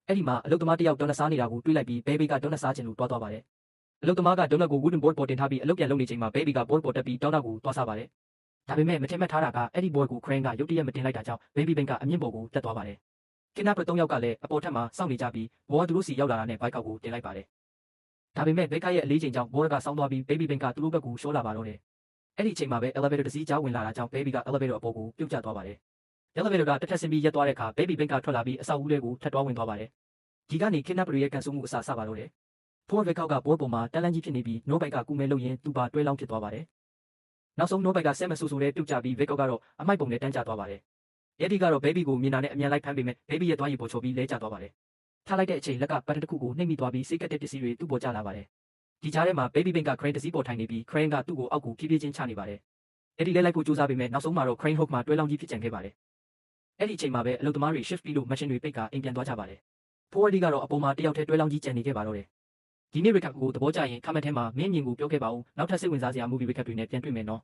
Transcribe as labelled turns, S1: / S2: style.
S1: အဲ့ဒီမှာအလုတ်သမားတစ်ယောက်ဒေါနတ်စားနေတာကိုတွေးလိုက်ပြီးဘဲဘေးကဒေါနတ်စားချင်လို့တွားသွားပါတယ်အလုတ်သမားကဒေါနတ်ကို wooden board ပေါ်တင်ထားပြီးအလုတ်ပြန်လုပ်နေချိန်မှာဘဲဘေးက board ပေါ်တက်ပြီးဒေါနတ်ကိုတွားစားပါတယ်ဒါပေမဲ့မထင်မှတ်ထားတာကအဲ့ဒီ board ကို crane ကရုတ်တရက်မတင်လိုက်တာကြောင့်ဘဲဘေးဘင်ကအမြင့်ပေါ်ကိုတက်သွားပါတယ်ကင်နာပရ3ယောက်ကလည်းအပေါ်ထပ်မှာစောင့်နေကြပြီးဘောကသူတို့စီရောက်လာတာနဲ့ဘိုက်ကောက်ကိုတင်လိုက်ပါတယ်ဒါပေမဲ့ဘဲကရဲ့အလေးချိန်ကြောင့်ဘောကစောင်းသွားပြီးဘဲဘေးဘင်ကသူတို့ဘက်ကိုရှောလာပါတော့တယ်အဲ့ဒီအချိန်မှာပဲ elevator တစ်စီးကြားဝင်လာတာကြောင့်ဘဲဘေးက elevator အပေါ်ကိုပြုတ်ကျသွားပါတယ် elevator ကတက်ထက်ဆင်းပြီးရက်သွားတဲ့အခါဘဲဘေးဘင်ကထွက်လာပြီးအဆောက်အဦတွေကိုထပ်တွားဝင်သွားပါတယ်ဒီကနေကင်နာပရရဲ့ကန်ဆူမှုအစစပါတော့တယ်ဖိုးဘက်ကောက်ကဘောပေါ်မှာတန်းလန်းကြီးဖြစ်နေပြီးနိုးဘိုက်ကကူမဲလို့ရင်သူ့ပါတွဲလောင်းဖြစ်သွားပါတယ်နောက်ဆုံးနိုးဘိုက်ကဆက်မဆူဆူနဲ့ပြုတ်ကျပြီးဘက်ကောက်ကတော့အမိုက်ပုံနဲ့တန်းကျသွားပါတယ်ရဲဒီကတော့ဘေဘီကိုမြင်တာနဲ့အမြန်လိုက်ဖမ်းပေးမယ်ဘေဘီရဲ့သွားရည်ပေါ်ချိုပြီးလဲကျသွားပါတယ်ထားလိုက်တဲ့အချိန်လက်ကပတ်တစ်ခုကိုနှိမ့်မိသွားပြီးစိတ်ကက်တဲ့ပစ္စည်းတွေသူ့ပေါ်ကျလာပါတယ်ဒီကြားထဲမှာဘေဘီဘင်က crane တစ်စီးပေါ်ထိုင်နေပြီး crane ကသူ့ကိုအောက်ကိုဖြည်းဖြည်းချင်းချနေပါတယ်အဲ့ဒီလဲလိုက်ဖို့ကြိုးစားပေမဲ့နောက်ဆုံးမှာတော့ crane hook မှာတွဲလောင်းကြီးဖြစ်ကြံခဲ့ပါတယ်အဲ့ဒီအချိန်မှာပဲအလုပ်သမားတွေ shift ပြီးလို့ machine တွေပိတ်ကအိမ်ပြန်သွားကြပါတယ်ဖိုးဒီကတော့အပေါ်မှာတယောက်တည်းတွဲလောင်းကြီးကြံနေခဲ့ပါတော့တယ်ဒီနေ့ recap ကိုသဘောကျရင် comment ထဲမှာမင်းမြင်ကိုပြောခဲ့ပါဦးနောက်ထပ်စိတ်ဝင်စားစရာ movie recap တွေနဲ့ပြန်တွေ့မယ်နော်